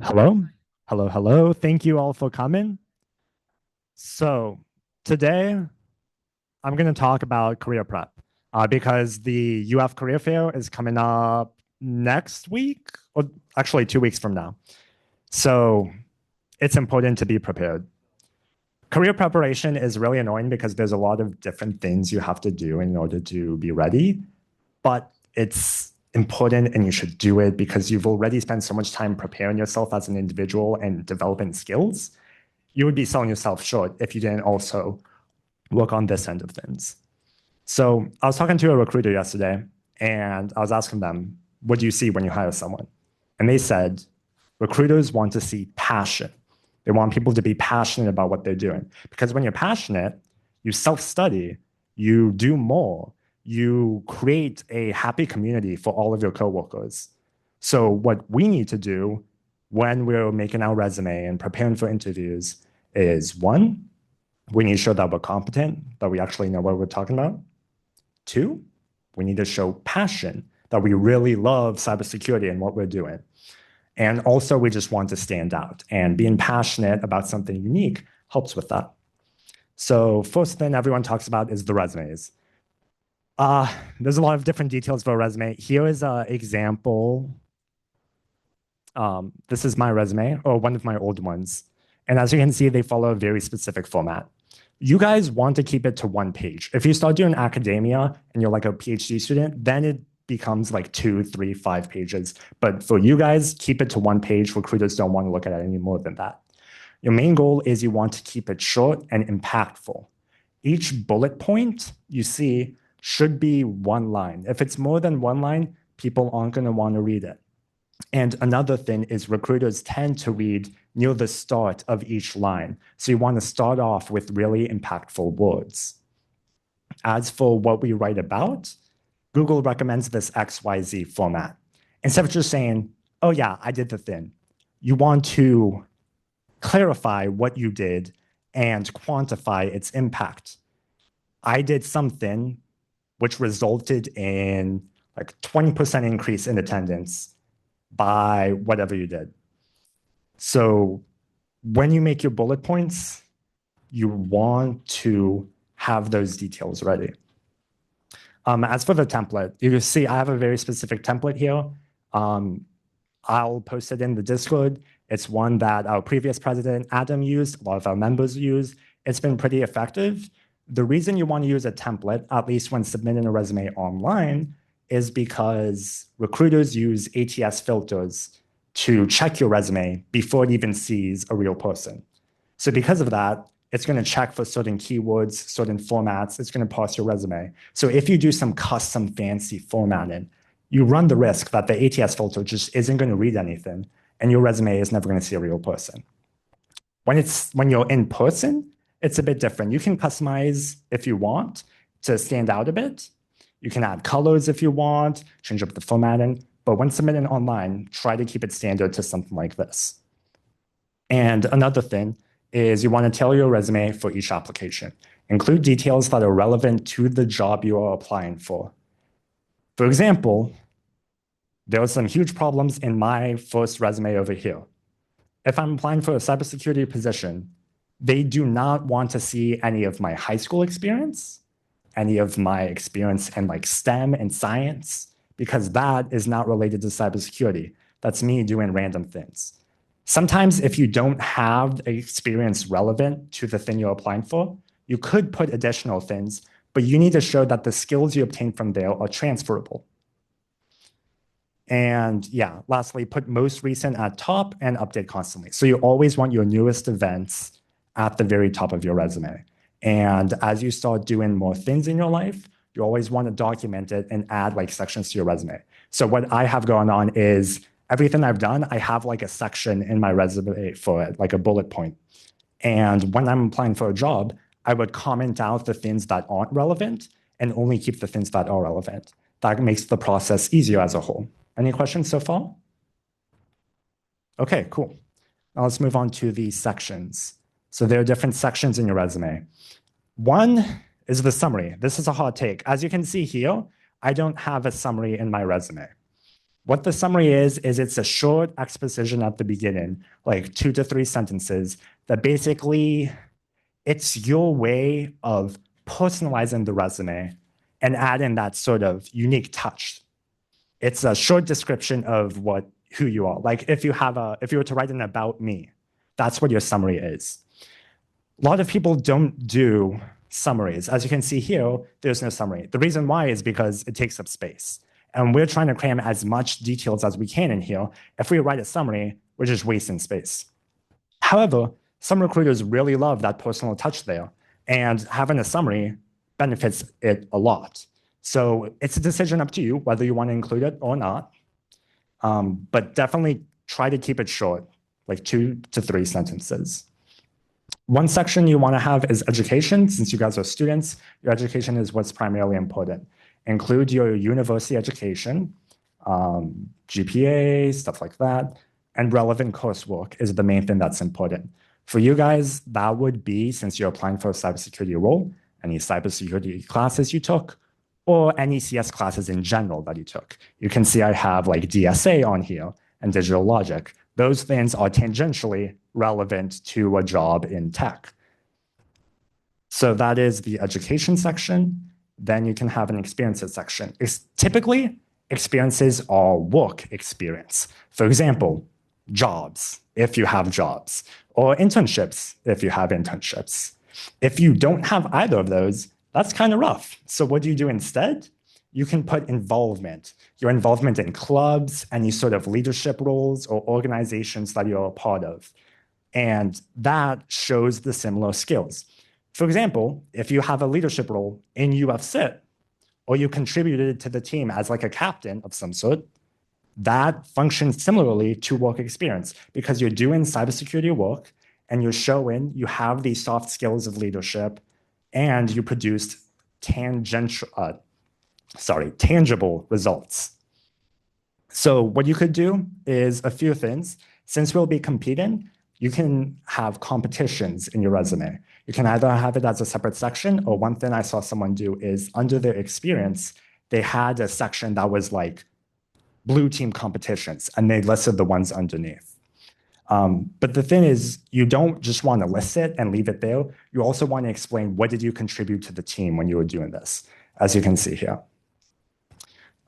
Hello? Hello, hello. Thank you all for coming. So, today I'm going to talk about career prep because the UF Career Fair is coming up next week, or actually 2 weeks from now. So, it's important to be prepared. Career preparation is really annoying because there's a lot of different things you have to do in order to be ready, but it's important and you should do it because you've already spent so much time preparing yourself as an individual and developing skills. You would be selling yourself short if you didn't also work on this end of things. So I was talking to a recruiter yesterday and I was asking them, what do you see when you hire someone? And they said, recruiters want to see passion. They want people to be passionate about what they're doing. Because when you're passionate, you self study, you do more, you create a happy community for all of your coworkers. So, what we need to do when we're making our resume and preparing for interviews is one, we need to show that we're competent, that we actually know what we're talking about. Two, we need to show passion, that we really love cybersecurity and what we're doing. And also, we just want to stand out. And being passionate about something unique helps with that. So, first thing everyone talks about is the resumes. There's a lot of different details for a resume. Here is an example. This is my resume, or one of my old ones. And as you can see, they follow a very specific format. You guys want to keep it to one page. If you start doing academia and you're like a PhD student, then it becomes like 2, 3, 5 pages. But for you guys, keep it to one page. Recruiters don't want to look at it any more than that. Your main goal is you want to keep it short and impactful. Each bullet point you see should be one line. If it's more than one line, people aren't going to want to read it. And another thing is recruiters tend to read near the start of each line. So you want to start off with really impactful words. As for what we write about, Google recommends this XYZ format. Instead of just saying, oh yeah, I did the thing, you want to clarify what you did and quantify its impact. I did something which resulted in like 20% increase in attendance by whatever you did. So when you make your bullet points, you want to have those details ready. As for the template, you can see I have a very specific template here. I'll post it in the Discord. It's one that our previous president, Adam, used, a lot of our members use. It's been pretty effective. The reason you want to use a template, at least when submitting a resume online, is because recruiters use ATS filters to check your resume before it even sees a real person. So because of that, it's going to check for certain keywords, certain formats. It's going to parse your resume. So if you do some custom fancy formatting, you run the risk that the ATS filter just isn't going to read anything, and your resume is never going to see a real person. When you're in person, it's a bit different. You can customize if you want to stand out a bit. You can add colors if you want, change up the formatting, but when submitting online, try to keep it standard to something like this. And another thing is you want to tailor your resume for each application. Include details that are relevant to the job you are applying for. For example, there are some huge problems in my first resume over here. If I'm applying for a cybersecurity position, they do not want to see any of my high school experience, any of my experience in like STEM and science, because that is not related to cybersecurity. That's me doing random things. Sometimes if you don't have experience relevant to the thing you're applying for, you could put additional things, but you need to show that the skills you obtain from there are transferable. And yeah, lastly, put most recent at top and update constantly. So you always want your newest events at the very top of your resume. And as you start doing more things in your life, you always want to document it and add like sections to your resume. So what I have going on is everything I've done, I have like a section in my resume for it, like a bullet point. And when I'm applying for a job, I would comment out the things that aren't relevant and only keep the things that are relevant. That makes the process easier as a whole. Any questions so far? Okay, cool. Now let's move on to the sections. So there are different sections in your resume. One is the summary. This is a hot take. As you can see here, I don't have a summary in my resume. What the summary is it's a short exposition at the beginning, like 2 to 3 sentences, that basically it's your way of personalizing the resume and adding that sort of unique touch. It's a short description of who you are. Like if you were to write an about me, that's what your summary is. A lot of people don't do summaries. As you can see here, there's no summary. The reason why is because it takes up space. And we're trying to cram as much details as we can in here. If we write a summary, we're just wasting space. However, some recruiters really love that personal touch there, and having a summary benefits it a lot. So it's a decision up to you whether you want to include it or not. But definitely try to keep it short, like 2 to 3 sentences. One section you want to have is education. Since you guys are students, your education is what's primarily important. Include your university education, GPA, stuff like that, and relevant coursework is the main thing that's important. For you guys, that would be, since you're applying for a cybersecurity role, any cybersecurity classes you took, or any CS classes in general that you took. You can see I have like DSA on here and digital logic. Those things are tangentially relevant to a job in tech. So that is the education section. Then you can have an experiences section. Typically, experiences are work experience. For example, jobs, if you have jobs, or internships, if you have internships. If you don't have either of those, that's kind of rough. So what do you do instead? You can put involvement, your involvement in clubs, any sort of leadership roles or organizations that you're a part of. And that shows the similar skills. For example, if you have a leadership role in UF-CIT, or you contributed to the team as like a captain of some sort, that functions similarly to work experience because you're doing cybersecurity work and you're showing you have these soft skills of leadership and you produced tangible results. So what you could do is a few things. Since we'll be competing, you can have competitions in your resume. You can either have it as a separate section, or one thing I saw someone do is under their experience, they had a section that was like blue team competitions, and they listed the ones underneath. But the thing is, you don't just want to list it and leave it there. You also want to explain what did you contribute to the team when you were doing this, as you can see here.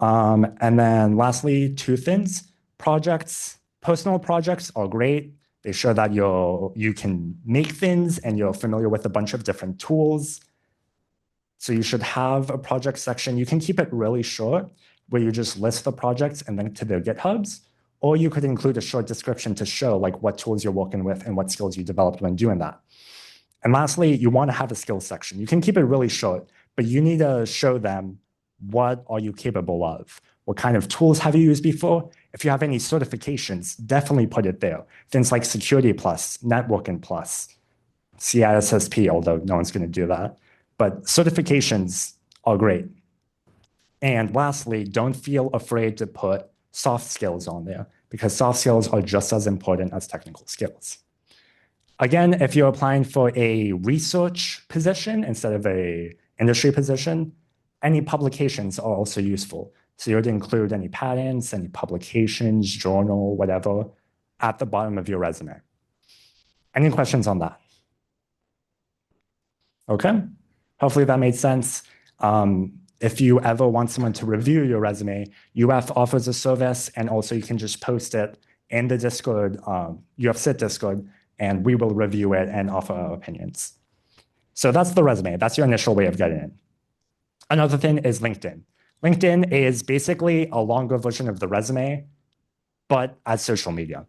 And then lastly, 2 things. Projects, personal projects are great. They show that you can make things and you're familiar with a bunch of different tools. So you should have a project section. You can keep it really short, where you just list the projects and link to their GitHubs, or you could include a short description to show like what tools you're working with and what skills you developed when doing that. And lastly, you want to have a skills section. You can keep it really short, but you need to show them what are you capable of? What kind of tools have you used before? If you have any certifications, definitely put it there. Things like Security Plus, Networking Plus, CISSP, although no one's going to do that. But certifications are great. And lastly, don't feel afraid to put soft skills on there because soft skills are just as important as technical skills. Again, if you're applying for a research position instead of an industry position, any publications are also useful. So you would include any patents, any publications, journal, whatever, at the bottom of your resume. Any questions on that? Okay, hopefully that made sense. If you ever want someone to review your resume, UF offers a service, and also you can just post it in the Discord, UF-CIT Discord, and we will review it and offer our opinions. So that's the resume. That's your initial way of getting in. Another thing is LinkedIn. LinkedIn is basically a longer version of the resume, but as social media.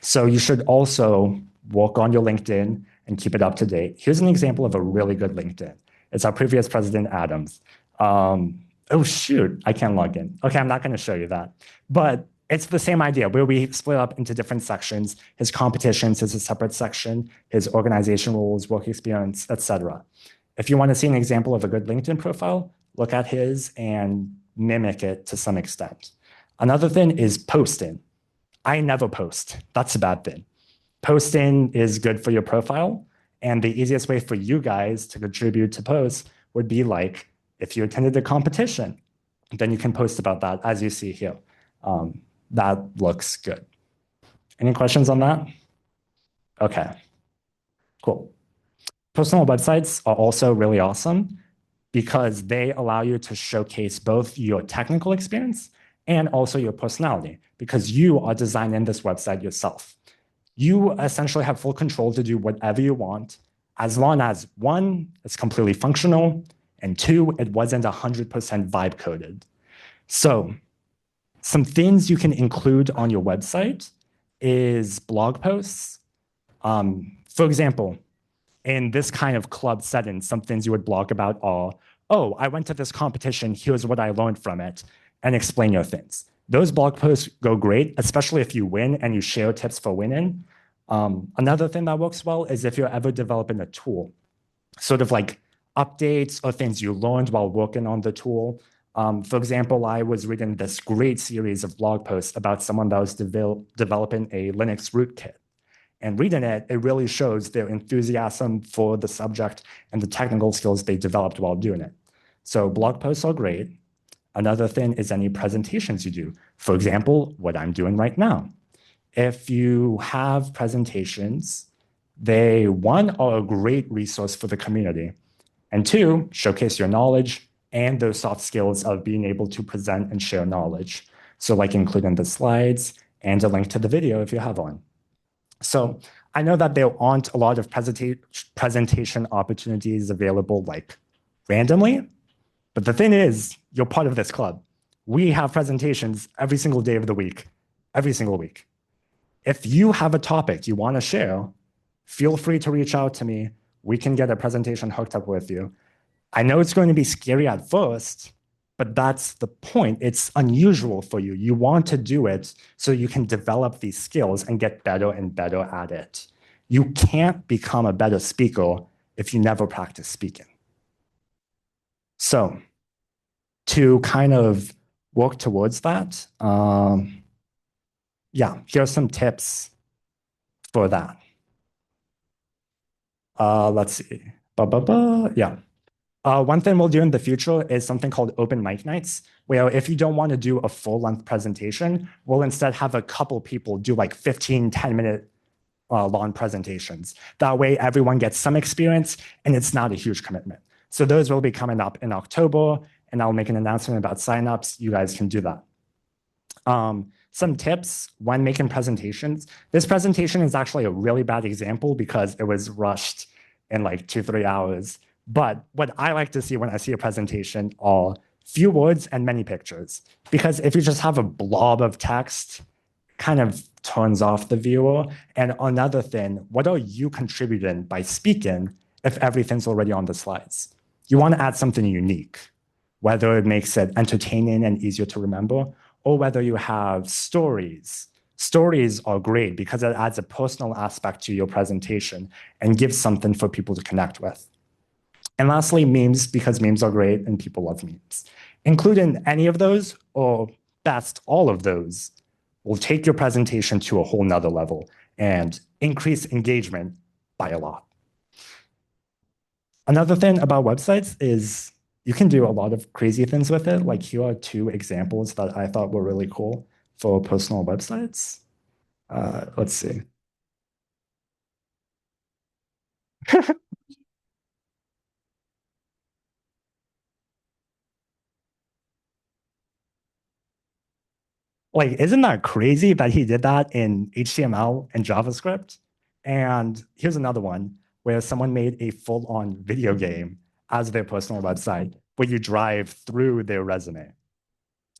So you should also work on your LinkedIn and keep it up to date. Here's an example of a really good LinkedIn. It's our previous president, Adams. Oh, shoot, I can't log in. Okay, I'm not going to show you that. But it's the same idea where we split up into different sections. His competitions is a separate section, his organization roles, work experience, etc. If you want to see an example of a good LinkedIn profile, look at his and mimic it to some extent. Another thing is posting. I never post. That's a bad thing. Posting is good for your profile. And the easiest way for you guys to contribute to posts would be like, if you attended a competition, then you can post about that as you see here. That looks good. Any questions on that? Okay, cool. Personal websites are also really awesome because they allow you to showcase both your technical experience and also your personality because you are designing this website yourself. You essentially have full control to do whatever you want as long as one, it's completely functional, and two, it wasn't 100% vibe coded. So some things you can include on your website is blog posts. For example, in this kind of club setting, some things you would blog about are, oh, I went to this competition, here's what I learned from it, and explain your things. Those blog posts go great, especially if you win and you share tips for winning. Another thing that works well is if you're ever developing a tool, sort of like updates or things you learned while working on the tool. For example, I was reading this great series of blog posts about someone that was developing a Linux rootkit. And reading it, it really shows their enthusiasm for the subject and the technical skills they developed while doing it. So blog posts are great. Another thing is any presentations you do. For example, what I'm doing right now. If you have presentations, they, one, are a great resource for the community, and two, showcase your knowledge and those soft skills of being able to present and share knowledge. So like including the slides and a link to the video if you have one. So I know that there aren't a lot of presentation opportunities available like randomly, but the thing is, you're part of this club. We have presentations every single day of the week, every single week. If you have a topic you want to share, feel free to reach out to me. We can get a presentation hooked up with you. I know it's going to be scary at first, but that's the point. It's unusual for you. You want to do it so you can develop these skills and get better and better at it. You can't become a better speaker if you never practice speaking. So to kind of work towards that, yeah, here's some tips for that. Let's see. Yeah. One thing we'll do in the future is something called open mic nights, where if you don't want to do a full-length presentation, we'll instead have a couple people do like 15, 10-minute long presentations. That way, everyone gets some experience, and it's not a huge commitment. So those will be coming up in October, and I'll make an announcement about signups. You guys can do that. Some tips when making presentations. This presentation is actually a really bad example because it was rushed in like 2-3 hours. But what I like to see when I see a presentation are few words and many pictures. Because if you just have a blob of text, kind of turns off the viewer. And another thing, what are you contributing by speaking if everything's already on the slides? You want to add something unique, whether it makes it entertaining and easier to remember, or whether you have stories. Stories are great because it adds a personal aspect to your presentation and gives something for people to connect with. And lastly, memes, because memes are great and people love memes. Including any of those, or best, all of those, will take your presentation to a whole nother level and increase engagement by a lot. Another thing about websites is you can do a lot of crazy things with it. Like here are 2 examples that I thought were really cool for personal websites. Let's see. Like, isn't that crazy that he did that in HTML and JavaScript? And here's another one where someone made a full-on video game as their personal website where you drive through their resume.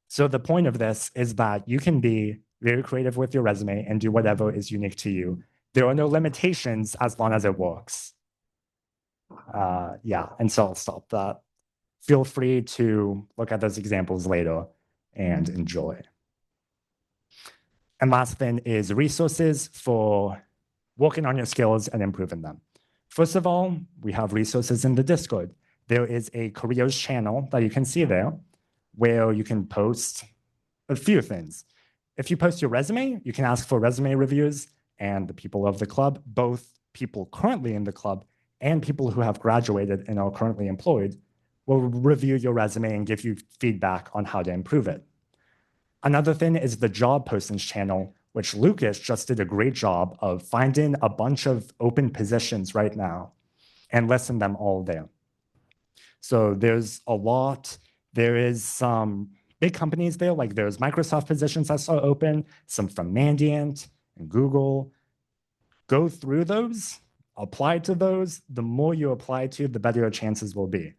So the point of this is that you can be very creative with your resume and do whatever is unique to you. There are no limitations as long as it works. Yeah, and so I'll stop that. Feel free to look at those examples later and enjoy. And last thing is resources for working on your skills and improving them. First of all, we have resources in the Discord. There is a careers channel that you can see there where you can post a few things. If you post your resume, you can ask for resume reviews, and the people of the club, both people currently in the club and people who have graduated and are currently employed, will review your resume and give you feedback on how to improve it. Another thing is the job postings channel, which Lucas just did a great job of finding a bunch of open positions right now and listing them all there. So there's a lot. There is some big companies there, like there's Microsoft positions I saw open, some from Mandiant and Google. Go through those, apply to those. The more you apply to, the better your chances will be.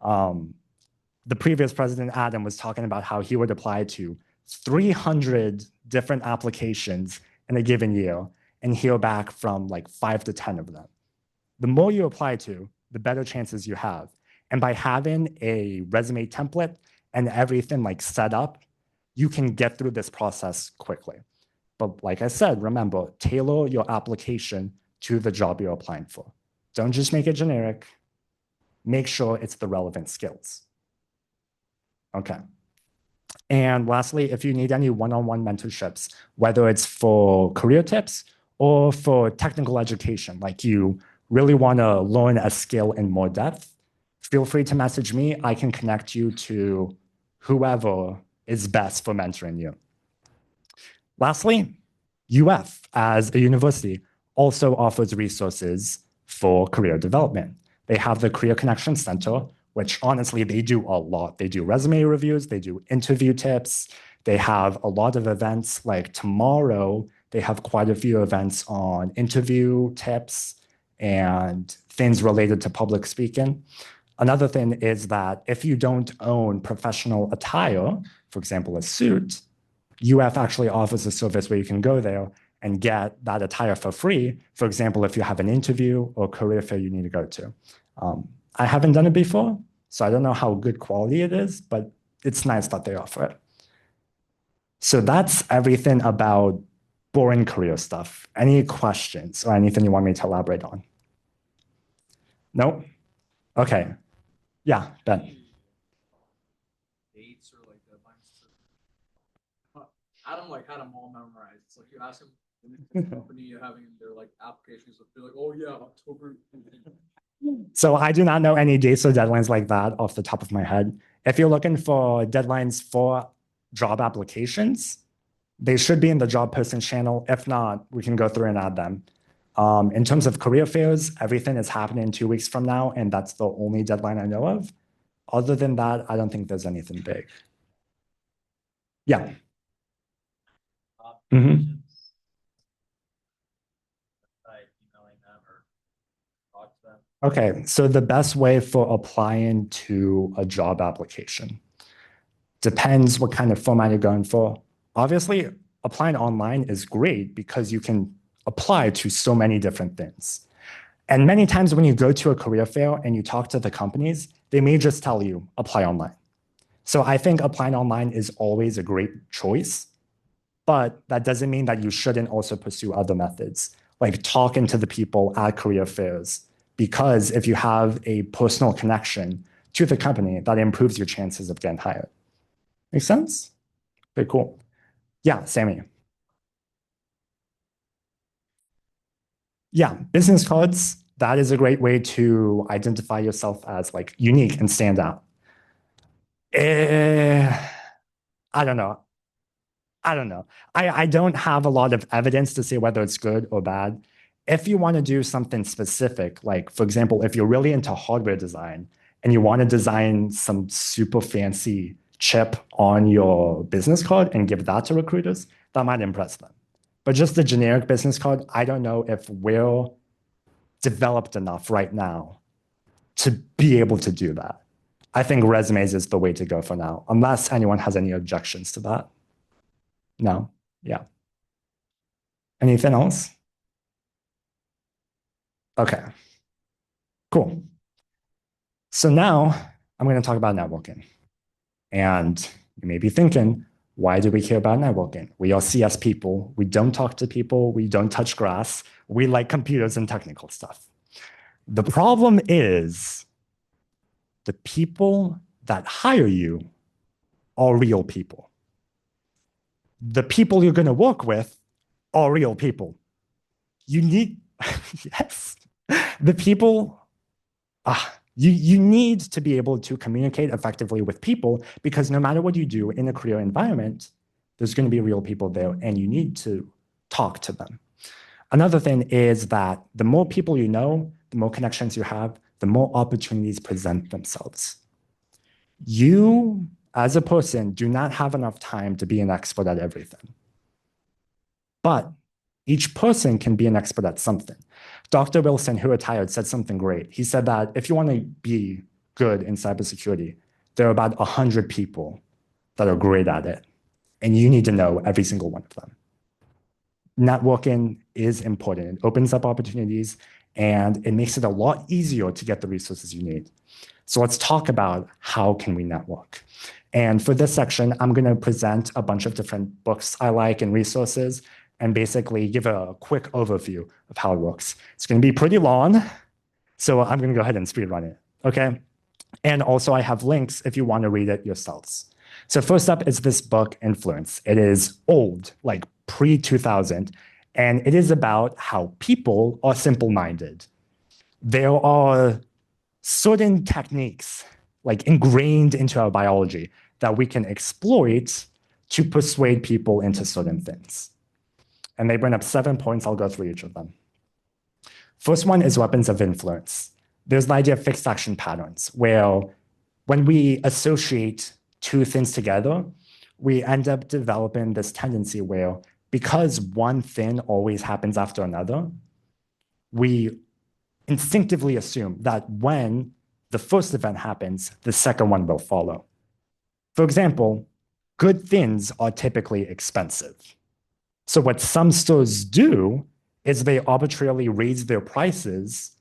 The previous president, Adam, was talking about how he would apply to 300 different applications in a given year and hear back from like 5 to 10 of them. The more you apply to, the better chances you have. And by having a resume template and everything like set up, you can get through this process quickly. But like I said, remember, tailor your application to the job you're applying for. Don't just make it generic. Make sure it's the relevant skills. Okay. And lastly, if you need any one-on-one mentorships, whether it's for career tips or for technical education, like you really want to learn a skill in more depth, feel free to message me. I can connect you to whoever is best for mentoring you. Lastly, UF as a university also offers resources for career development. They have the Career Connection Center, which honestly, they do a lot. They do resume reviews, they do interview tips, they have a lot of events. Like tomorrow, they have quite a few events on interview tips and things related to public speaking. Another thing is that if you don't own professional attire, for example, a suit, UF actually offers a service where you can go there and get that attire for free. For example, if you have an interview or career fair you need to go to. I haven't done it before, so I don't know how good quality it is, but it's nice that they offer it. So that's everything about boring career stuff. Any questions or anything you want me to elaborate on? No? Okay. Yeah, Ben. Dates or like deadlines. Adam like had them all memorized. It's like you ask him the company you're having their like applications, they're like, oh yeah, October. So I do not know any dates or deadlines like that off the top of my head. If you're looking for deadlines for job applications, they should be in the job posting channel. If not, we can go through and add them. In terms of career fairs, everything is happening 2 weeks from now, and that's the only deadline I know of. Other than that, I don't think there's anything big. Yeah. Mhm. Okay, so the best way for applying to a job application depends what kind of format you're going for. Obviously, applying online is great because you can apply to so many different things. And many times when you go to a career fair and you talk to the companies, they may just tell you, apply online. So I think applying online is always a great choice, but that doesn't mean that you shouldn't also pursue other methods, like talking to the people at career fairs, because if you have a personal connection to the company, that improves your chances of getting hired. Make sense? Very cool. Yeah, Sammy. Yeah, business cards, that is a great way to identify yourself as like unique and stand out. I don't know. I don't know. I don't have a lot of evidence to say whether it's good or bad. If you want to do something specific, like for example, if you're really into hardware design and you want to design some super fancy chip on your business card and give that to recruiters, that might impress them. But just the generic business card, I don't know if we're developed enough right now to be able to do that. I think resumes is the way to go for now, unless anyone has any objections to that. No? Yeah. Anything else? Okay, cool. So now I'm going to talk about networking. And you may be thinking, why do we care about networking? We are CS people. We don't talk to people. We don't touch grass. We like computers and technical stuff. The problem is the people that hire you are real people. The people you're going to work with are real people. You need, yes, the people, you need to be able to communicate effectively with people because no matter what you do in a career environment, There's going to be real people there, and you need to talk to them. Another thing is that the more people you know, the more connections you have, the more opportunities present themselves. You, as a person, do not have enough time to be an expert at everything. But each person can be an expert at something. Dr. Wilson, who retired, said something great. He said that if you want to be good in cybersecurity, there are about 100 people that are great at it, and you need to know every single one of them. Networking is important. It opens up opportunities, and it makes it a lot easier to get the resources you need. So let's talk about how can we network. And for this section, I'm going to present a bunch of different books I like and resources, and basically give a quick overview of how it works. It's going to be pretty long, so I'm going to go ahead and speed run it, okay? And also I have links if you want to read it yourselves. So first up is this book, Influence. It is old, like pre-2000, and it is about how people are simple-minded. There are certain techniques, like ingrained into our biology, that we can exploit to persuade people into certain things. And they bring up 7 points. I'll go through each of them. First one is weapons of influence. There's the idea of fixed action patterns, where when we associate two things together, we end up developing this tendency where, because one thing always happens after another, we instinctively assume that when the first event happens, the second one will follow. For example, good things are typically expensive. So what some stores do is they arbitrarily raise their prices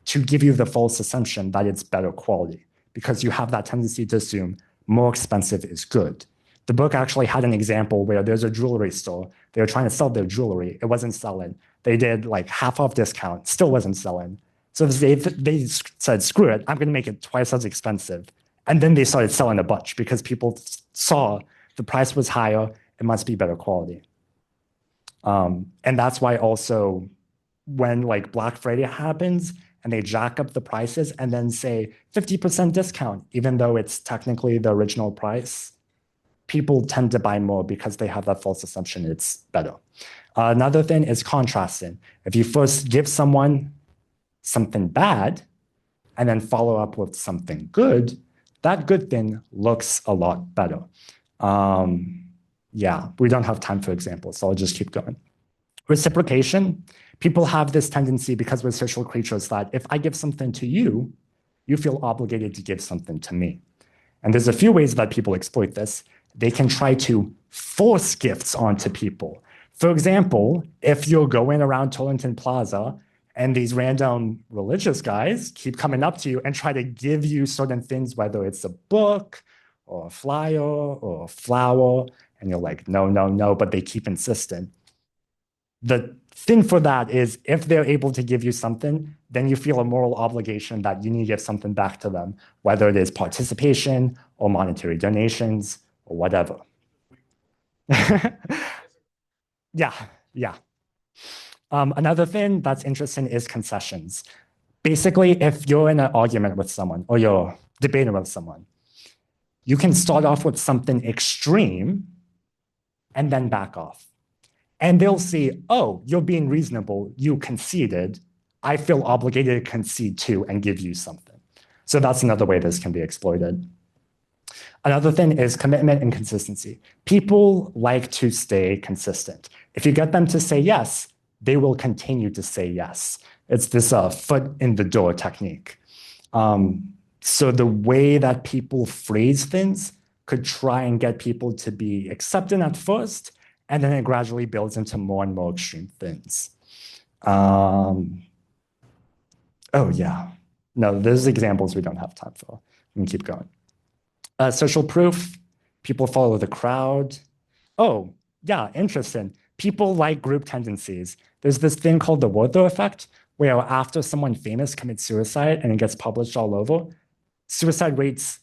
to give you the false assumption that it's better quality, because you have that tendency to assume more expensive is good. The book actually had an example where there's a jewelry store. They were trying to sell their jewelry. It wasn't selling. They did like half off discount, still wasn't selling. So they said, screw it, I'm going to make it twice as expensive. And then they started selling a bunch because people saw the price was higher, it must be better quality. And that's why also when like Black Friday happens and they jack up the prices and then say 50% discount, even though it's technically the original price, people tend to buy more because they have that false assumption it's better. Another thing is contrasting. If you first give someone something bad and then follow up with something good, that good thing looks a lot better. Yeah, we don't have time for examples, so I'll just keep going. Reciprocation. People have this tendency, because we're social creatures, that if I give something to you, you feel obligated to give something to me. And there's a few ways that people exploit this. They can try to force gifts onto people. For example, if you're going around Turlington Plaza and these random religious guys keep coming up to you and try to give you certain things, whether it's a book or a flyer or a flower, and you're like, no, no, no, but they keep insisting. The thing for that is, if they're able to give you something, then you feel a moral obligation that you need to give something back to them, whether it is participation or monetary donations or whatever. Yeah, yeah. Another thing that's interesting is concessions. Basically, if you're in an argument with someone or you're debating with someone, you can start off with something extreme and then back off. And they'll see, oh, you're being reasonable, you conceded, I feel obligated to concede too and give you something. So that's another way this can be exploited. Another thing is commitment and consistency. People like to stay consistent. If you get them to say yes, they will continue to say yes. It's this foot in the door technique. So the way that people phrase things could try and get people to be accepting at first, and then it gradually builds into more and more extreme things. Oh, yeah. No, there's examples we don't have time for. We can keep going. Social proof, people follow the crowd. Oh, yeah, interesting. People like group tendencies. There's this thing called the Werther effect, where after someone famous commits suicide and it gets published all over, suicide rates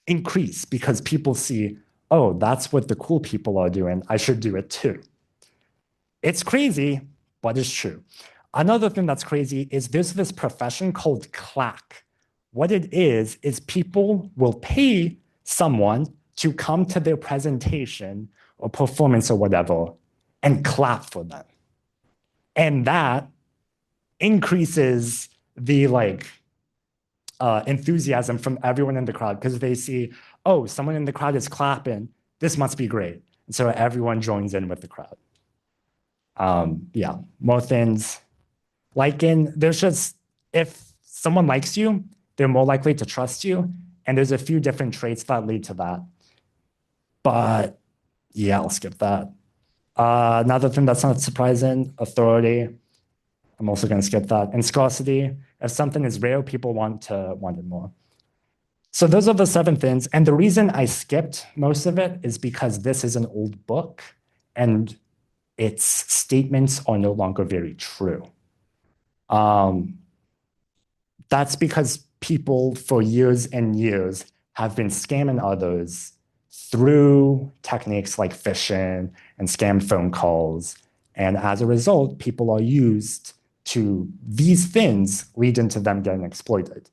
increase because people see, oh, that's what the cool people are doing. I should do it too. It's crazy, but it's true. Another thing that's crazy is there's this profession called clack. What it is people will pay someone to come to their presentation or performance or whatever and clap for them. And that increases the enthusiasm from everyone in the crowd because they see, oh, someone in the crowd is clapping. This must be great. And so everyone joins in with the crowd. Yeah, more things. There's just, if someone likes you, they're more likely to trust you. And there's a few different traits that lead to that. But yeah, I'll skip that. Another thing that's not surprising, authority. I'm also going to skip that. And scarcity. If something is rare, people want it more. So those are the 7 things. And the reason I skipped most of it is because this is an old book and its statements are no longer very true. That's because people for years and years have been scamming others through techniques like phishing and scam phone calls. And as a result, people are used to these things lead into them getting exploited.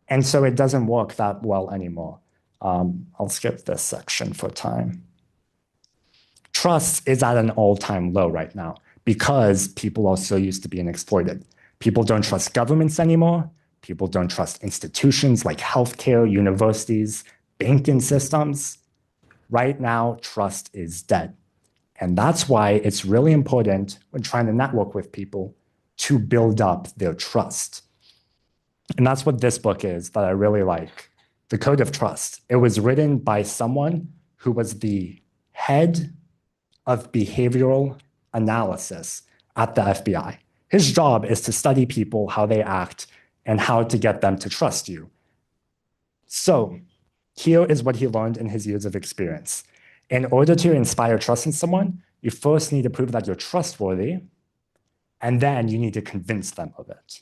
And so it doesn't work that well anymore. I'll skip this section for time. Trust is at an all-time low right now because people are so used to being exploited. People don't trust governments anymore. People don't trust institutions like healthcare, universities, banking systems. Right now, trust is dead. And that's why it's really important when trying to network with people to build up their trust. And that's what this book is that I really like. The Code of Trust. It was written by someone who was the head of behavioral analysis at the FBI. His job is to study people, how they act, and how to get them to trust you. So here is what he learned in his years of experience. In order to inspire trust in someone, you first need to prove that you're trustworthy, and then you need to convince them of it.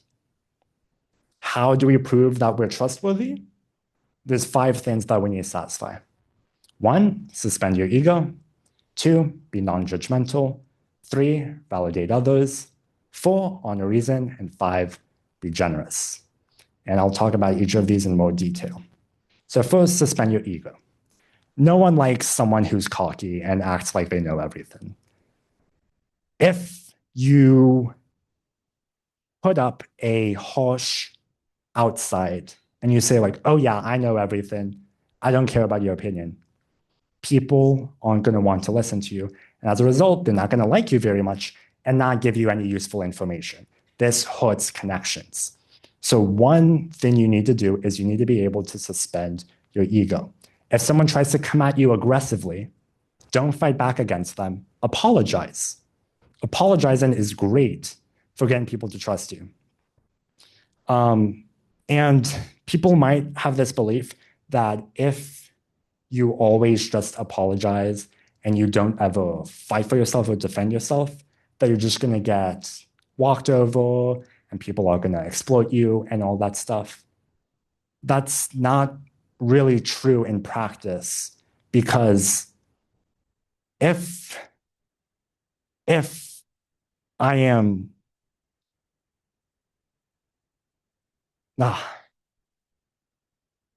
How do we prove that we're trustworthy? There's 5 things that we need to satisfy. 1, suspend your ego. 2, be non-judgmental. 3, validate others. 4, honor reason. And 5, be generous. And I'll talk about each of these in more detail. So first, suspend your ego. No one likes someone who's cocky and acts like they know everything. If you put up a harsh outside and you say like, oh yeah, I know everything, I don't care about your opinion, people aren't going to want to listen to you. And as a result, they're not going to like you very much and not give you any useful information. This hurts connections. So one thing you need to do is you need to be able to suspend your ego. If someone tries to come at you aggressively, don't fight back against them. Apologize. Apologizing is great for getting people to trust you. And people might have this belief that if you always just apologize and you don't ever fight for yourself or defend yourself, that you're just going to get walked over and people are going to exploit you and all that stuff. That's not really true in practice because if I am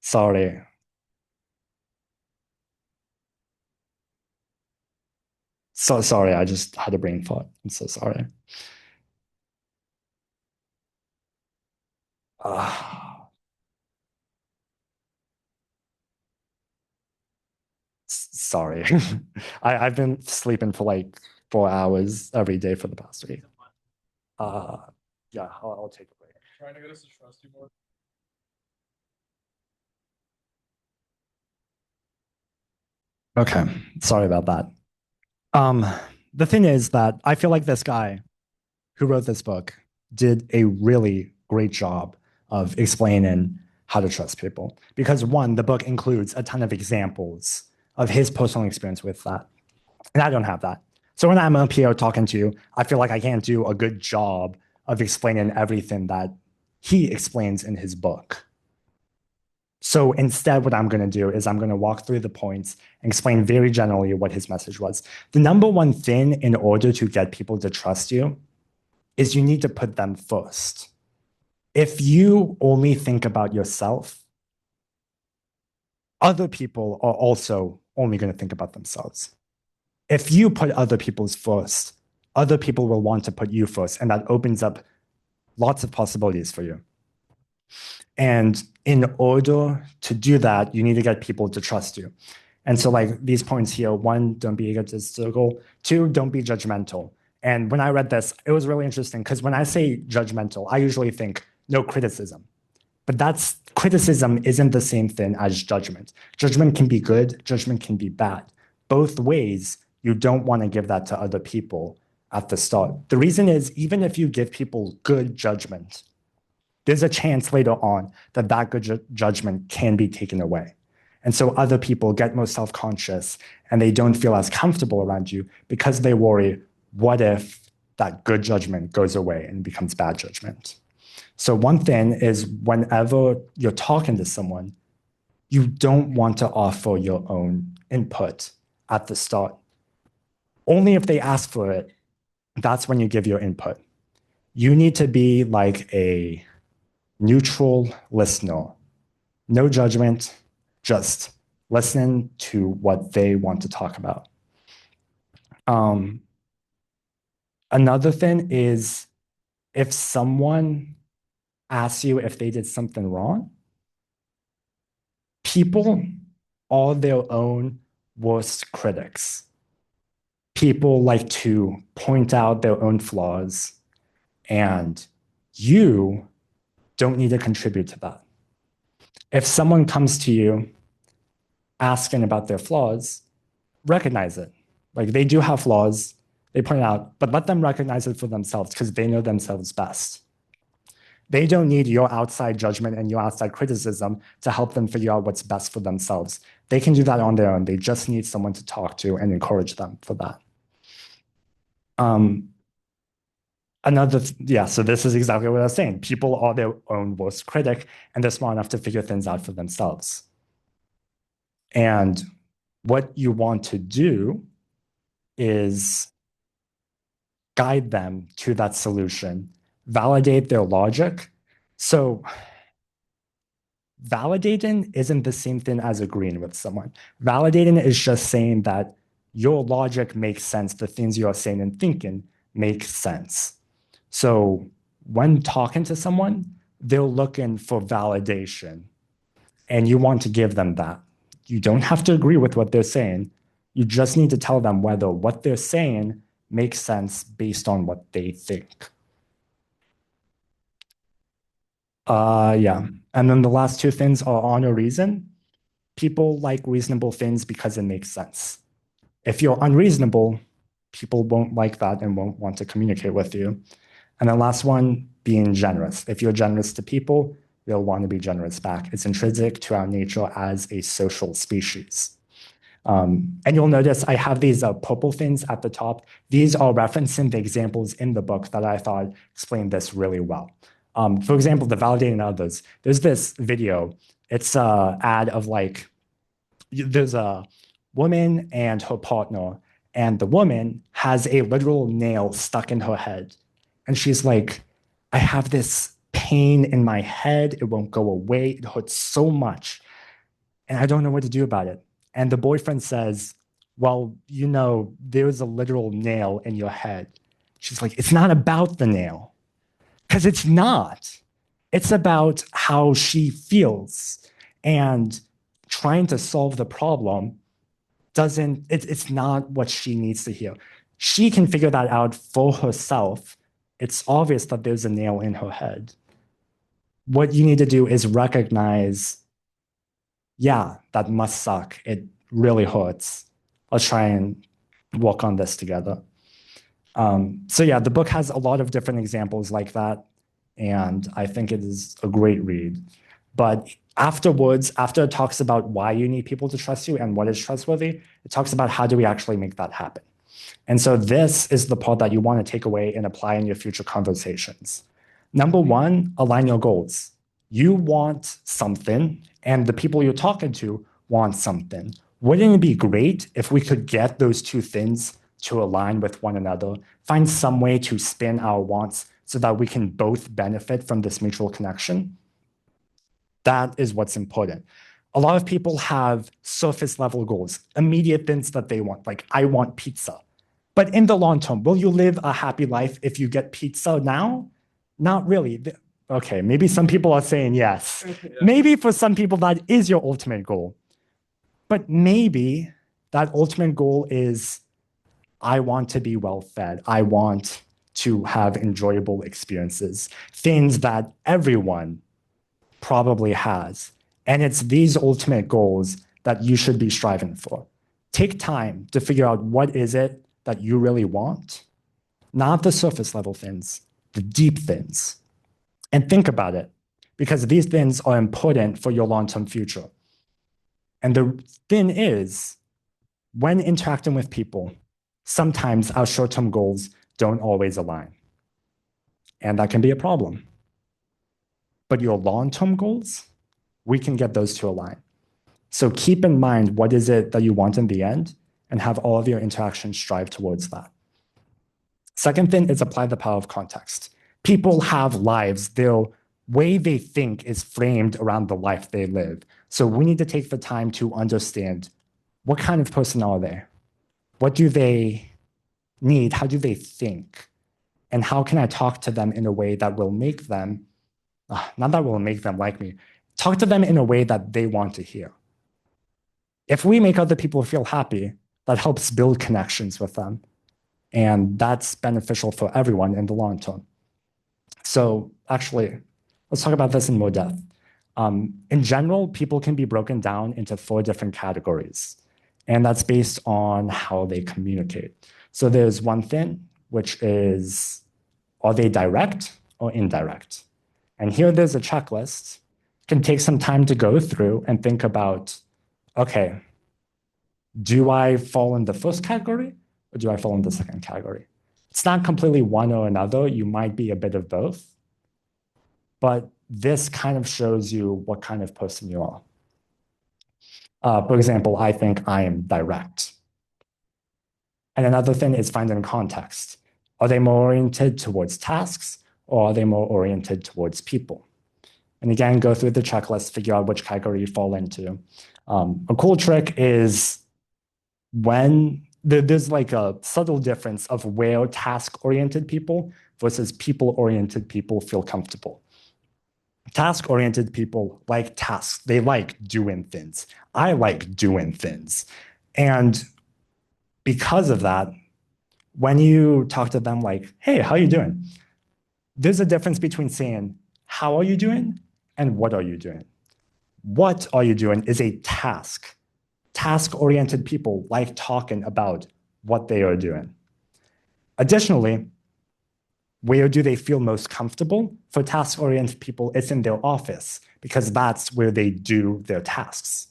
sorry. So sorry, I just had a brain fart. I'm so sorry. Uh, sorry. I've been sleeping for like 4 hours every day for the past week. Uh, yeah, I'll take a break. Trying to get us to trust you more. Okay, sorry about that. The thing is that I feel like this guy who wrote this book did a really great job of explaining how to trust people. Because one, the book includes a ton of examples of his personal experience with that. And I don't have that. So when I'm up here talking to you, I feel like I can't do a good job of explaining everything that he explains in his book. So instead, what I'm going to do is I'm going to walk through the points and explain very generally what his message was. The number one thing in order to get people to trust you is you need to put them first. If you only think about yourself, other people are also only going to think about themselves. If you put other people's first, other people will want to put you first, and that opens up lots of possibilities for you. And in order to do that, you need to get people to trust you. And so, like these points here: one, don't be egotistical; two, don't be judgmental. And when I read this, it was really interesting because when I say judgmental, I usually think no criticism. But that's criticism isn't the same thing as judgment. Judgment can be good, judgment can be bad. Both ways, you don't want to give that to other people at the start. The reason is, even if you give people good judgment, there's a chance later on that that good judgment can be taken away. And so other people get more self-conscious and they don't feel as comfortable around you because they worry, what if that good judgment goes away and becomes bad judgment? So one thing is, whenever you're talking to someone, you don't want to offer your own input at the start. Only if they ask for it, that's when you give your input. You need to be like a neutral listener. No judgment, just listen to what they want to talk about. Another thing is, if someone asks you if they did something wrong, people are their own worst critics. People like to point out their own flaws, and you don't need to contribute to that. If someone comes to you asking about their flaws, recognize it. Like, they do have flaws, they point it out, but let them recognize it for themselves because they know themselves best. They don't need your outside judgment and your outside criticism to help them figure out what's best for themselves. They can do that on their own. They just need someone to talk to and encourage them for that. So this is exactly what I was saying. People are their own worst critic, and they're smart enough to figure things out for themselves. And what you want to do is guide them to that solution, validate their logic. So validating isn't the same thing as agreeing with someone. Validating is just saying that your logic makes sense. The things you are saying and thinking make sense. So when talking to someone, they're looking for validation, and you want to give them that. You don't have to agree with what they're saying. You just need to tell them whether what they're saying makes sense based on what they think. Yeah. And then the last two things are honor reason. People like reasonable things because it makes sense. If you're unreasonable, people won't like that and won't want to communicate with you. And the last one, being generous. If you're generous to people, they'll want to be generous back. It's intrinsic to our nature as a social species. And you'll notice I have these purple things at the top. These are referencing the examples in the book that I thought explained this really well. For example, the validating others. There's this video. It's an ad of like, there's a woman and her partner, and the woman has a literal nail stuck in her head. And she's like, I have this pain in my head. It won't go away. It hurts so much. And I don't know what to do about it. And the boyfriend says, well, there's a literal nail in your head. She's like, it's not about the nail. Because it's not. It's about how she feels. And trying to solve the problem it's not what she needs to hear. She can figure that out for herself. It's obvious that there's a nail in her head. What you need to do is recognize, yeah, that must suck. It really hurts. Let's try and work on this together. So yeah, the book has a lot of different examples like that, and I think it is a great read. But afterwards, after it talks about why you need people to trust you and what is trustworthy, it talks about how do we actually make that happen. And so this is the part that you want to take away and apply in your future conversations. Number one, align your goals. You want something, and the people you're talking to want something. Wouldn't it be great if we could get those two things to align with one another, find some way to spin our wants so that we can both benefit from this mutual connection? That is what's important. A lot of people have surface level goals, immediate things that they want, like I want pizza. But in the long term, will you live a happy life if you get pizza now? Not really. Okay, maybe some people are saying yes. Yeah. Maybe for some people that is your ultimate goal. But maybe that ultimate goal is I want to be well fed. I want to have enjoyable experiences, things that everyone probably has. And it's these ultimate goals that you should be striving for. Take time to figure out what is it that you really want, not the surface level things, the deep things. And think about it, because these things are important for your long-term future. And the thing is, when interacting with people, sometimes our short-term goals don't always align. And that can be a problem. But your long-term goals, we can get those to align. So keep in mind what is it that you want in the end and have all of your interactions strive towards that. Second thing is apply the power of context. People have lives. Their way they think is framed around the life they live. So we need to take the time to understand what kind of person are they? What do they need? How do they think? And how can I talk to them in a way that will make them, not that will make them like me, talk to them in a way that they want to hear. If we make other people feel happy, that helps build connections with them. And that's beneficial for everyone in the long term. So actually, let's talk about this in more depth. In general, people can be broken down into 4 different categories. And that's based on how they communicate. So there's one thing, which is, are they direct or indirect? And here there's a checklist. It can take some time to go through and think about, okay, do I fall in the first category or do I fall in the second category? It's not completely one or another. You might be a bit of both. But this kind of shows you what kind of person you are. For example, I think I am direct. And another thing is finding context. Are they more oriented towards tasks or are they more oriented towards people? And again, go through the checklist, figure out which category you fall into. A cool trick is when there's like a subtle difference of where task-oriented people versus people-oriented people feel comfortable. Task-oriented people like tasks. They like doing things. I like doing things. And because of that, when you talk to them like, hey, how are you doing? There's a difference between saying, how are you doing? And what are you doing? What are you doing is a task. Task-oriented people like talking about what they are doing. Additionally, where do they feel most comfortable? For task-oriented people, it's in their office because that's where they do their tasks.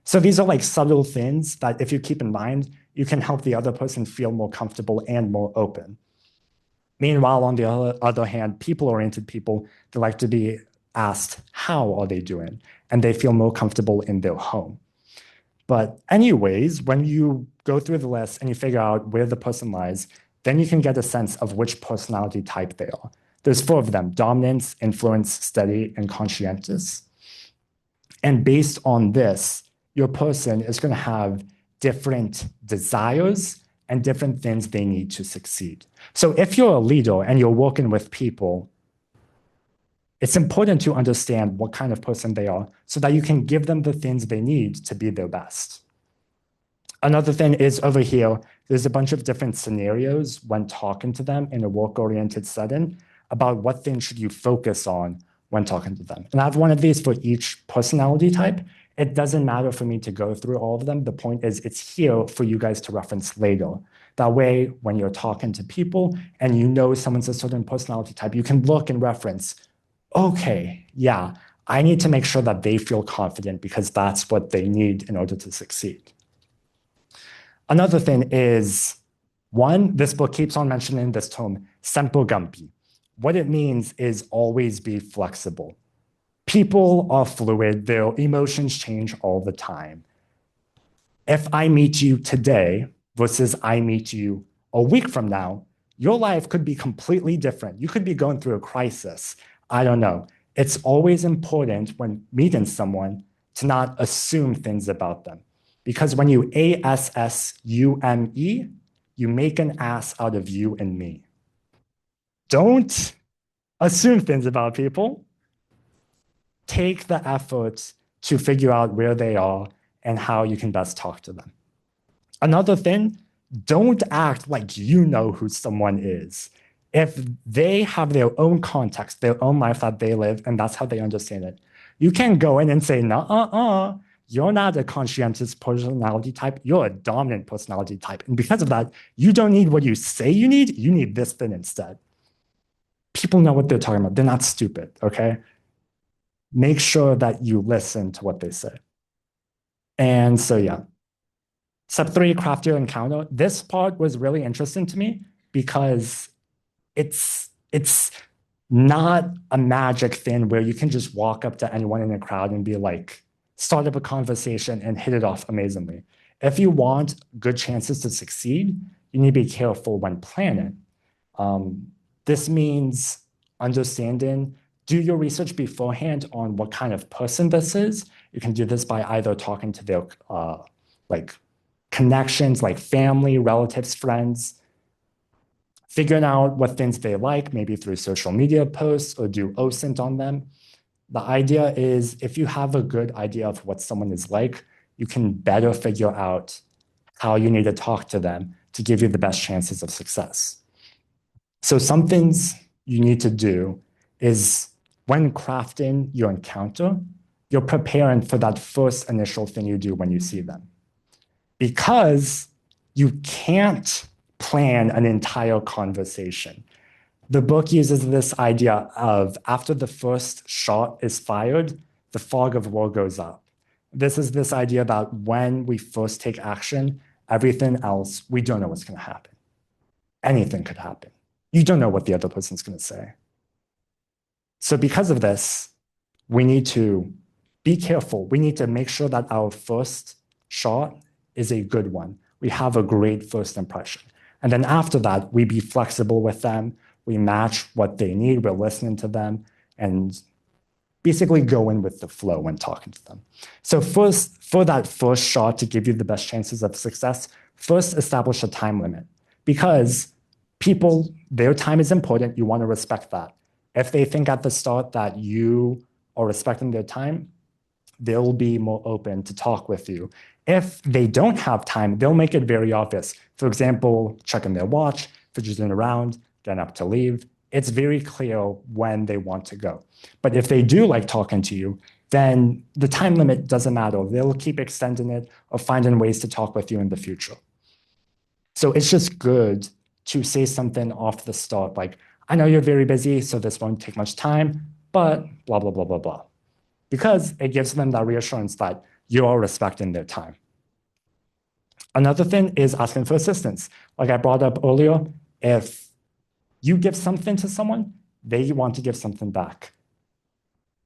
So these are like subtle things that if you keep in mind, you can help the other person feel more comfortable and more open. Meanwhile, on the other hand, people-oriented people, they like to be asked, how are they doing? And they feel more comfortable in their home. But anyways, when you go through the list and you figure out where the person lies, then you can get a sense of which personality type they are. There's 4 of them: dominance, influence, steady, and conscientious. And based on this, your person is going to have different desires and different things they need to succeed. So if you're a leader and you're working with people, it's important to understand what kind of person they are so that you can give them the things they need to be their best. Another thing is over here, there's a bunch of different scenarios when talking to them in a work-oriented setting about what things should you focus on when talking to them. And I have one of these for each personality type. It doesn't matter for me to go through all of them. The point is it's here for you guys to reference later. That way, when you're talking to people and you know someone's a certain personality type, you can look and reference, okay, yeah, I need to make sure that they feel confident because that's what they need in order to succeed. Another thing is, one, this book keeps on mentioning this term, sempergampi. What it means is always be flexible. People are fluid, their emotions change all the time. If I meet you today versus I meet you a week from now, your life could be completely different. You could be going through a crisis. I don't know. It's always important when meeting someone to not assume things about them. Because when you ASSUME, you make an ass out of you and me. Don't assume things about people. Take the effort to figure out where they are and how you can best talk to them. Another thing, don't act like you know who someone is. If they have their own context, their own life that they live, and that's how they understand it, you can go in and say, nah, you're not a conscientious personality type, you're a dominant personality type. And because of that, you don't need what you say you need this thing instead. People know what they're talking about. They're not stupid, okay? Make sure that you listen to what they say. And so, yeah. Step 3, craft your encounter. This part was really interesting to me because it's not a magic thing where you can just walk up to anyone in a crowd and be like, start up a conversation and hit it off amazingly. If you want good chances to succeed, you need to be careful when planning. This means understanding, do your research beforehand on what kind of person this is. You can do this by either talking to their like connections, like family, relatives, friends, figuring out what things they like, maybe through social media posts or do OSINT on them. The idea is if you have a good idea of what someone is like, you can better figure out how you need to talk to them to give you the best chances of success. So some things you need to do is when crafting your encounter, you're preparing for that first initial thing you do when you see them. Because you can't plan an entire conversation. The book uses this idea of after the first shot is fired, the fog of war goes up. This is this idea about when we first take action, everything else, we don't know what's going to happen. Anything could happen. You don't know what the other person's going to say. So because of this, we need to be careful. We need to make sure that our first shot is a good one. We have a great first impression. And then after that, we be flexible with them. We match what they need. We're listening to them and basically go in with the flow when talking to them. So first, for that first shot to give you the best chances of success, first establish a time limit because people, their time is important. You want to respect that. If they think at the start that you are respecting their time, they'll be more open to talk with you. If they don't have time, they'll make it very obvious. For example, checking their watch, fidgeting around, getting up to leave. It's very clear when they want to go. But if they do like talking to you, then the time limit doesn't matter. They'll keep extending it or finding ways to talk with you in the future. So it's just good to say something off the start, like, I know you're very busy, so this won't take much time, but blah, blah, blah, blah, blah. Because it gives them that reassurance that you're respecting their time. Another thing is asking for assistance. Like I brought up earlier, if you give something to someone, they want to give something back.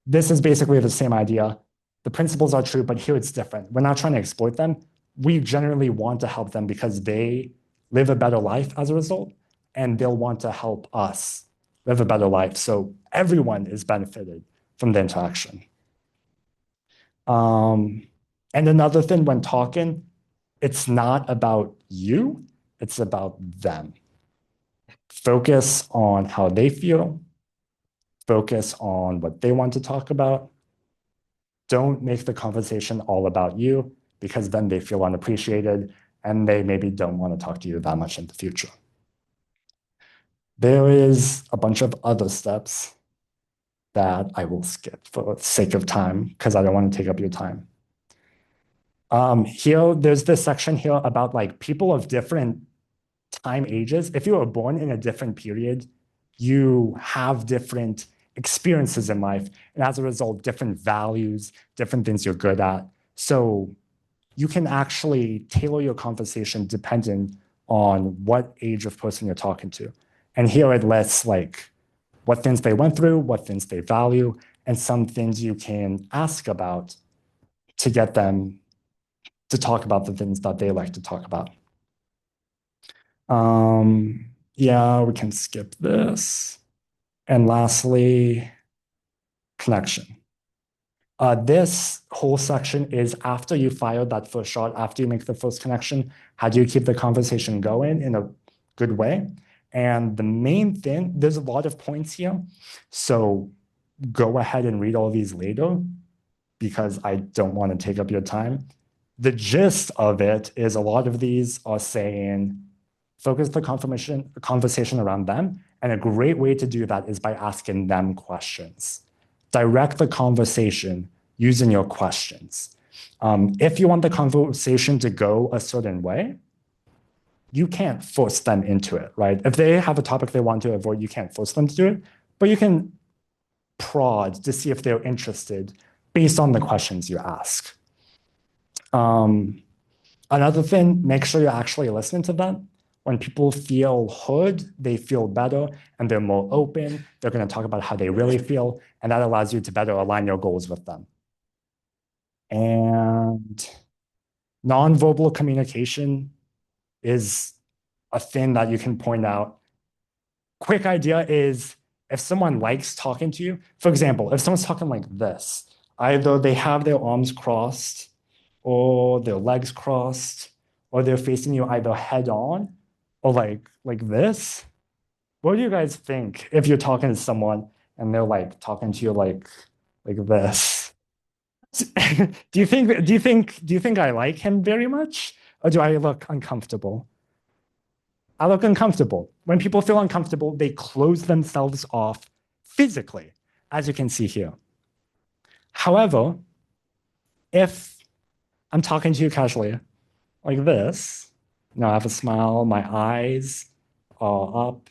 This is basically the same idea. The principles are true, but here it's different. We're not trying to exploit them. We generally want to help them because they live a better life as a result, and they'll want to help us live a better life. So everyone is benefited from the interaction. And another thing when talking, it's not about you, it's about them. Focus on how they feel, focus on what they want to talk about. Don't make the conversation all about you because then they feel unappreciated and they maybe don't want to talk to you that much in the future. There is a bunch of other steps that I will skip for the sake of time because I don't want to take up your time. Here, there's this section here about like people of different time ages. If you were born in a different period, you have different experiences in life. And as a result, different values, different things you're good at. So you can actually tailor your conversation depending on what age of person you're talking to. And here it lists like what things they went through, what things they value, and some things you can ask about to get them to talk about the things that they like to talk about. Yeah, we can skip this. And lastly, connection. This whole section is after you fire that first shot, after you make the first connection, how do you keep the conversation going in a good way? And the main thing, there's a lot of points here. So go ahead and read all these later because I don't want to take up your time. The gist of it is a lot of these are saying focus the conversation around them. And a great way to do that is by asking them questions. Direct the conversation using your questions. If you want the conversation to go a certain way, you can't force them into it, right? If they have a topic they want to avoid, you can't force them to do it, but you can prod to see if they're interested based on the questions you ask. Another thing, make sure you're actually listening to them. When people feel heard, they feel better and they're more open. They're going to talk about how they really feel, and that allows you to better align your goals with them. And nonverbal communication is a thing that you can point out. Quick idea is if someone likes talking to you, for example, if someone's talking like this, either they have their arms crossed or their legs crossed, or they're facing you either head on or like this. What do you guys think if you're talking to someone and they're like talking to you like this? Do you think I like him very much? Or do I look uncomfortable? I look uncomfortable. When people feel uncomfortable, they close themselves off physically, as you can see here. However, if I'm talking to you casually, like this, I have a smile, my eyes are up,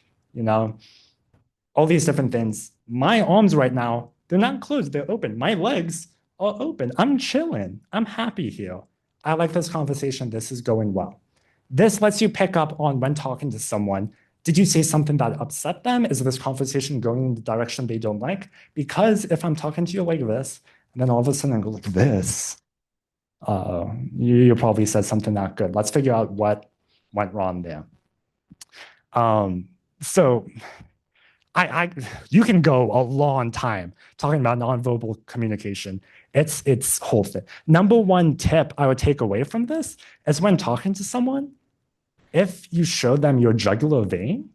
all these different things. My arms right now, they're not closed, they're open. My legs are open. I'm chilling. I'm happy here. I like this conversation. This is going well. This lets you pick up on when talking to someone. Did you say something that upset them? Is this conversation going in the direction they don't like? Because if I'm talking to you like this, and then all of a sudden I go like this, you probably said something not good. Let's figure out what went wrong there. So you can go a long time talking about nonverbal communication. It's whole thing. Number one tip I would take away from this is when talking to someone, if you show them your jugular vein,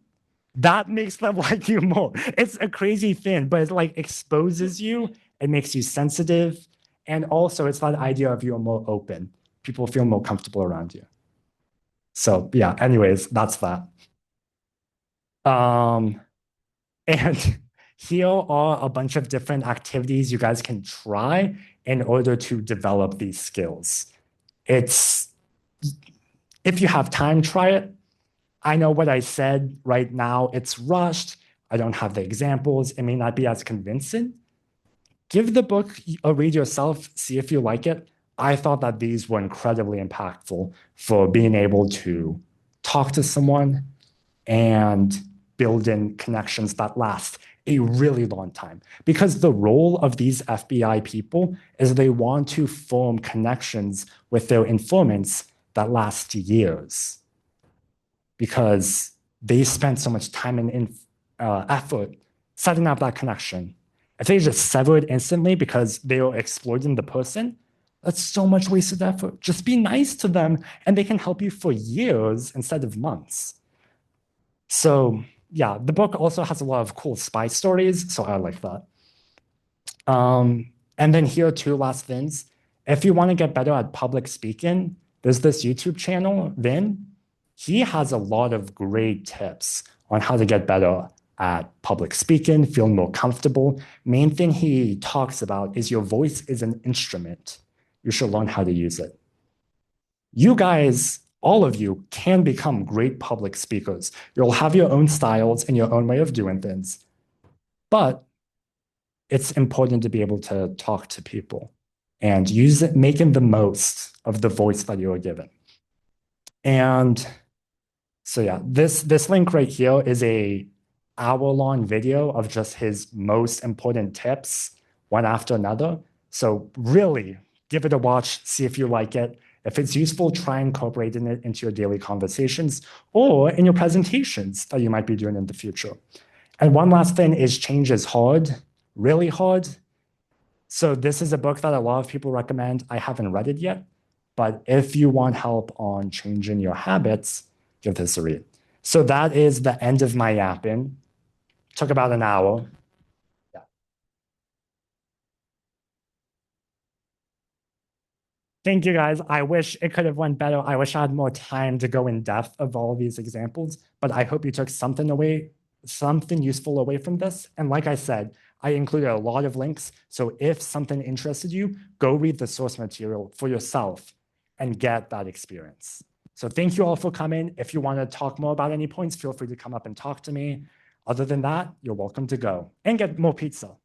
that makes them like you more. It's a crazy thing, but it like exposes you. It makes you sensitive. And also it's that idea of you're more open. People feel more comfortable around you. So yeah, anyways, that's that. Um, and here are a bunch of different activities you guys can try in order to develop these skills. If you have time, try it. I know what I said right now, it's rushed. I don't have the examples. It may not be as convincing. Give the book a read yourself, see if you like it. I thought that these were incredibly impactful for being able to talk to someone and build in connections that last a really long time. Because the role of these FBI people is they want to form connections with their informants that last years. Because they spent so much time and effort setting up that connection. If they just sever it instantly because they are exploiting the person, that's so much wasted effort. Just be nice to them and they can help you for years instead of months. So yeah, the book also has a lot of cool spy stories, so I like that. And then here are two last things. If you want to get better at public speaking, there's this YouTube channel, Vin. He has a lot of great tips on how to get better at public speaking, feel more comfortable. Main thing he talks about is your voice is an instrument. You should learn how to use it. You guys, all of you, can become great public speakers. You'll have your own styles and your own way of doing things. But it's important to be able to talk to people and use it, making the most of the voice that you are given. And so yeah, this link right here is a hour-long video of just his most important tips, one after another. So really give it a watch, see if you like it. If it's useful, try incorporating it into your daily conversations or in your presentations that you might be doing in the future. And one last thing is change is hard, really hard. So this is a book that a lot of people recommend. I haven't read it yet, but if you want help on changing your habits, give this a read. So that is the end of my yapping. Took about an hour. Thank you guys. I wish it could have went better. I wish I had more time to go in depth of all of these examples, but I hope you took something away, something useful away from this. And like I said, I included a lot of links. So if something interested you, go read the source material for yourself and get that experience. So thank you all for coming. If you want to talk more about any points, feel free to come up and talk to me. Other than that, you're welcome to go and get more pizza.